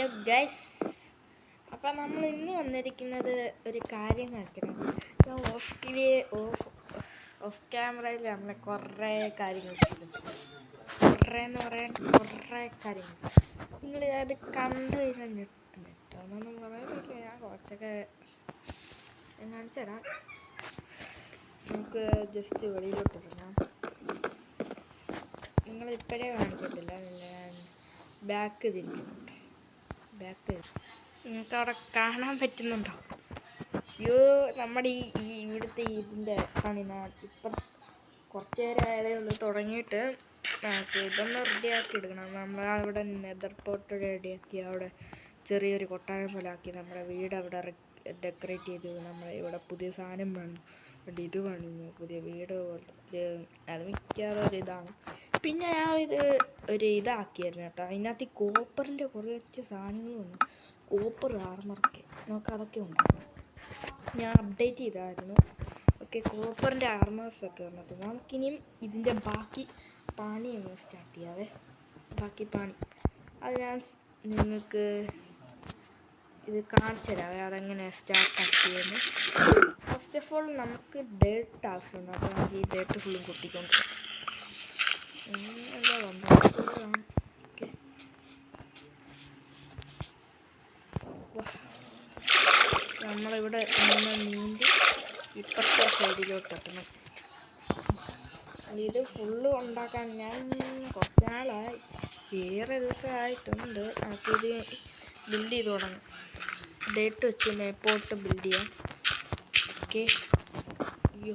Hello guys, അപ്പം നമ്മൾ ഇന്ന് വന്നിരിക്കുന്നത് ഒരു കാര്യം കാണിക്കണം. ഓഫ് ക്യാമറയിൽ നമ്മളെ കുറേ കാര്യങ്ങൾ ചെയ്തിട്ടുണ്ട്. കുറേ കാര്യങ്ങൾ നിങ്ങൾ അത് കണ്ടു കഴിഞ്ഞാൽ ഞെട്ടൊന്നും പറയുന്നില്ല. ഞാൻ കുറച്ചൊക്കെ കാണിച്ചുതരാം. നമുക്ക് ജസ്റ്റ് വെളിയിലോട്ടിരുന്നാം. നിങ്ങളിപ്പോഴേ കാണിക്കത്തില്ല, ഞാൻ ബാക്ക് തിരിക്കുന്നുണ്ട്. നിങ്ങൾക്ക് അവിടെ കാണാൻ പറ്റുന്നുണ്ടോ? അയ്യോ, നമ്മുടെ ഇവിടുത്തെ ഇതിൻ്റെ പണി ഇപ്പം കുറച്ച് നേരം ആയതേ ഉള്ളൂ തുടങ്ങിയിട്ട്. നമുക്ക് ഇതൊന്ന് റെഡിയാക്കി എടുക്കണം. നമ്മൾ അവിടെ നെതർ പോട്ട് റെഡിയാക്കി അവിടെ ചെറിയൊരു കൊട്ടാരം പോലെ ആക്കി നമ്മുടെ വീട് അവിടെ ഡെക്കറേറ്റ് ചെയ്ത് ഇവിടെ പുതിയ സാധനം വേണം. ഇത് പണിഞ്ഞു പുതിയ വീട് പോലെ. അത് മിക്കവാറും ഒരു ഇതാണ്. പിന്നെ ഞാൻ ഒരു ഇതാക്കിയായിരുന്നു കേട്ടോ. അതിനകത്ത് ഈ കോപ്പറിൻ്റെ കുറച്ച് സാധനങ്ങൾ വന്നു. കോപ്പർ ആർമറൊക്കെ നമുക്ക് അതൊക്കെ ഉണ്ടായിരുന്നു. ഞാൻ അപ്ഡേറ്റ് ചെയ്തായിരുന്നു. ഓക്കെ, കോപ്പറിൻ്റെ ആർമേഴ്സൊക്കെ വന്നിട്ട് നമുക്കിനിയും ഇതിൻ്റെ ബാക്കി പണി അങ്ങ് സ്റ്റാർട്ട് ചെയ്യാവേ. ബാക്കി പണി അത് ഞാൻ നിങ്ങൾക്ക് ഇത് കാണിച്ചു തരാവേ. അതെങ്ങനെ സ്റ്റാർട്ടാക്കിയെന്ന്. ഫസ്റ്റ് ഓഫ് ഓൾ നമുക്ക് ഡേറ്റ് ആവശ്യമുണ്ട്. അപ്പോൾ നമുക്ക് ഈ ഡേറ്റ് ഫുള്ളും കുത്തിക്കൊണ്ട് എന്താ വന്നത്. ഓക്കെ, നമ്മളിവിടെ നിന്ന് നീന്തി ഇപ്പുറത്തെ സൈഡിലോട്ട് എത്തണം. ഇത് ഫുള്ള് ഉണ്ടാക്കാൻ ഞാൻ കുറച്ച് നാളായി, ഏറെ ദിവസമായിട്ടുണ്ട്. നമുക്കിത് ബിൽഡ് ചെയ്ത് തുടങ്ങാം. ഡേറ്റ് വെച്ച് മേപ്പോട്ട് ബിൽഡ് ചെയ്യാം. ഓക്കെ, അയ്യോ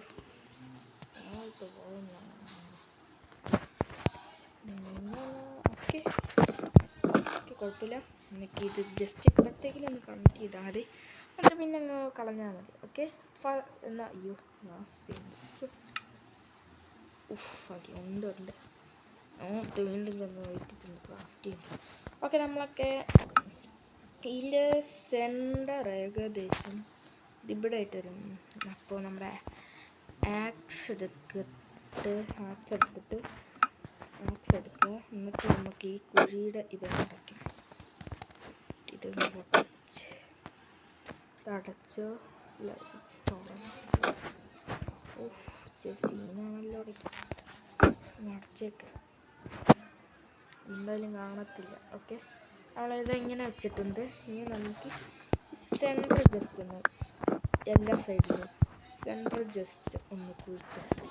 ഓക്കെ കുഴപ്പമില്ല. എനിക്കിത് ജസ്റ്റ് ഇപ്പോഴത്തേക്കിലും ഒന്ന് കണക്ട് ചെയ്താൽ മതി. എന്നിട്ട് പിന്നെ അങ്ങ് കളഞ്ഞാൽ മതി. ഓക്കെ, എന്നാൽ അയ്യോ ഫെൻസ് ഓക്കെ ഉണ്ട്. അങ്ങോട്ട് വീണ്ടും ചെന്ന് വെച്ചിട്ടുണ്ട് ക്രാഫ്റ്റ് ചെയ്യുമ്പോൾ. ഓക്കെ, നമ്മളൊക്കെ ഇതിൻ്റെ സെൻറ്റർ ഏകദേശം ഇവിടെ ആയിട്ട് വരും. അപ്പോൾ നമ്മുടെ ആക്സ് എടുക്കുക. എന്നിട്ട് നമുക്ക് ഈ കുഴിയുടെ ഇത് അടയ്ക്കാം. ഇത് അടച്ചോ സീനാണല്ലോ. അടച്ചേക്ക് എന്തായാലും കാണത്തില്ല. ഓക്കെ, നമ്മളിത് ഇങ്ങനെ വെച്ചിട്ടുണ്ട്. ഇനി നമുക്ക് സെൻറ്റർ ജസ്റ്റ് ഒന്ന് എല്ലാ സൈഡിലും സെൻറ്റർ ജസ്റ്റ് ഒന്ന് കുഴിച്ചിട്ട്